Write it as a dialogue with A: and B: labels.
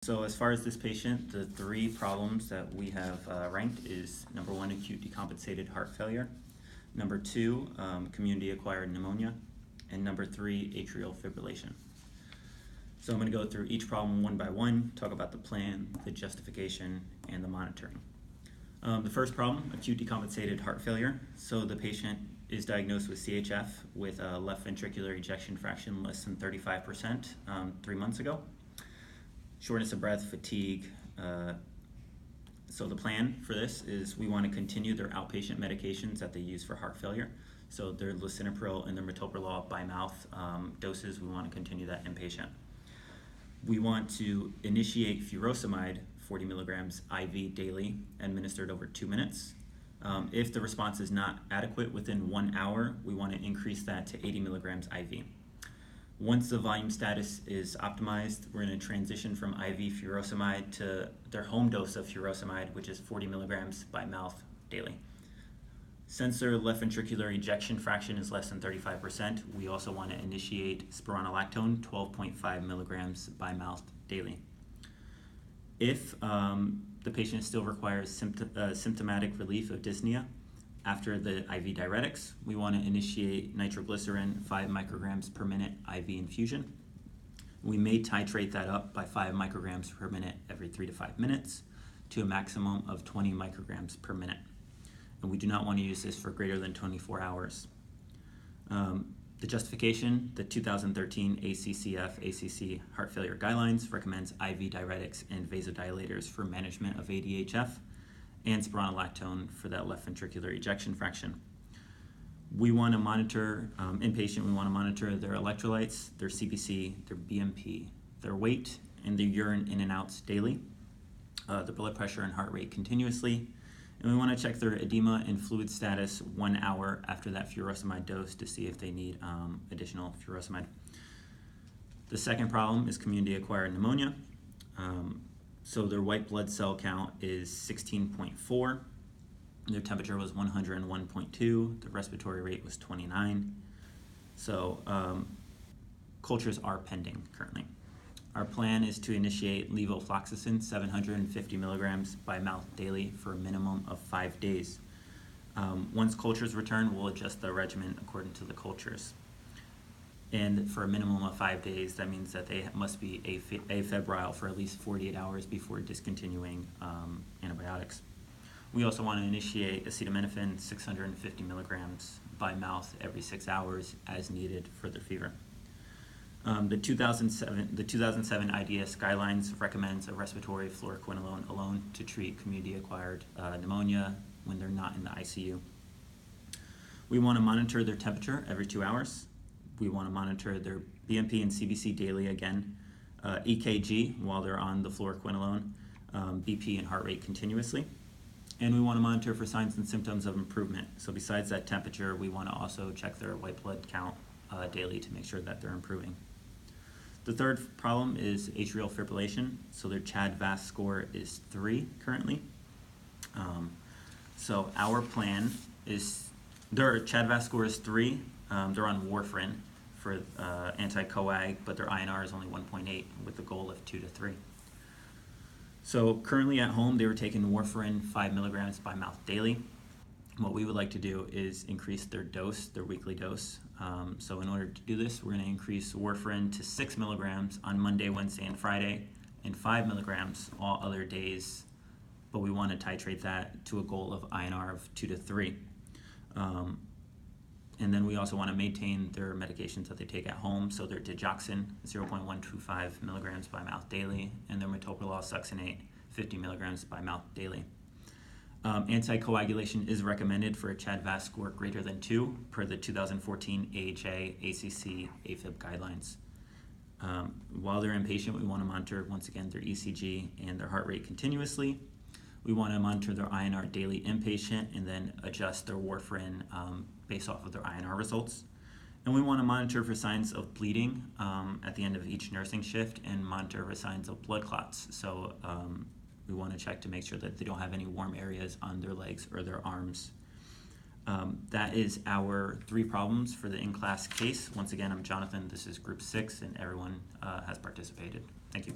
A: So as far as this patient, the three problems that we have ranked is number one, acute decompensated heart failure, number two, community-acquired pneumonia, and number three, atrial fibrillation. So I'm going to go through each problem one by one, talk about the plan, the justification, and the monitoring. The first problem, acute decompensated heart failure. So the patient is diagnosed with CHF with a left ventricular ejection fraction less than 35% 3 months ago. Shortness of breath, fatigue. So the plan for this is we want to continue their outpatient medications that they use for heart failure. So their lisinopril and their metoprolol by mouth doses, we want to continue that inpatient. We want to initiate furosemide, 40 milligrams IV daily, administered over 2 minutes. If the response is not adequate within 1 hour, we want to increase that to 80 milligrams IV. Once the volume status is optimized, we're going to transition from IV furosemide to their home dose of furosemide, which is 40 milligrams by mouth daily. Since their left ventricular ejection fraction is less than 35%, we also want to initiate spironolactone, 12.5 milligrams by mouth daily. If the patient still requires symptomatic relief of dyspnea after the IV diuretics, we want to initiate nitroglycerin, 5 micrograms per minute IV infusion. We may titrate that up by 5 micrograms per minute every 3 to 5 minutes to a maximum of 20 micrograms per minute. And we do not want to use this for greater than 24 hours. The justification, the 2013 ACC Heart Failure Guidelines recommends IV diuretics and vasodilators for management of ADHF and spironolactone for that left ventricular ejection fraction. We want to monitor, inpatient, we want to monitor their electrolytes, their CBC, their BNP, their weight, and their urine in and outs daily, the blood pressure and heart rate continuously. And we want to check their edema and fluid status 1 hour after that furosemide dose to see if they need additional furosemide. The second problem is community-acquired pneumonia. So their white blood cell count is 16.4. Their temperature was 101.2. The respiratory rate was 29. So cultures are pending currently. Our plan is to initiate levofloxacin, 750 milligrams by mouth daily for a minimum of 5 days. Once cultures return, we'll adjust the regimen according to the cultures. And for a minimum of 5 days, that means that they must be afebrile for at least 48 hours before discontinuing antibiotics. We also want to initiate acetaminophen, 650 milligrams by mouth every 6 hours as needed for their fever. The 2007 IDS guidelines recommends a respiratory fluoroquinolone alone to treat community-acquired pneumonia when they're not in the ICU. We want to monitor their temperature every 2 hours. We want to monitor their BNP and CBC daily again, EKG while they're on the fluoroquinolone, BP and heart rate continuously. And we want to monitor for signs and symptoms of improvement. So besides that temperature, we want to also check their white blood count daily to make sure that they're improving. The third problem is atrial fibrillation. So their CHA2DS2-VASc score is 3 currently. So our plan is, their CHA2DS2-VASc score is 3. They're on warfarin for anti-coag, but their INR is only 1.8 with the goal of 2 to 3. So currently at home, they were taking warfarin 5 milligrams by mouth daily. What we would like to do is increase their dose, their weekly dose. So in order to do this, we're going to increase warfarin to 6 milligrams on Monday, Wednesday, and Friday, and 5 milligrams all other days. But we want to titrate that to a goal of INR of 2 to 3. And then we also want to maintain their medications that they take at home. So their digoxin, 0.125 milligrams by mouth daily, and their metoprolol succinate, 50 milligrams by mouth daily. Anticoagulation is recommended for a CHA2DS2-VASc score greater than 2 per the 2014 AHA ACC AFib guidelines. While they're inpatient, we want to monitor, once again, their ECG and their heart rate continuously. We want to monitor their INR daily inpatient and then adjust their warfarin based off of their INR results. And we want to monitor for signs of bleeding at the end of each nursing shift and monitor for signs of blood clots. So we want to check to make sure that they don't have any warm areas on their legs or their arms. That is our 3 problems for the in-class case. Once again, I'm Jonathan. This is Group 6, and everyone has participated. Thank you.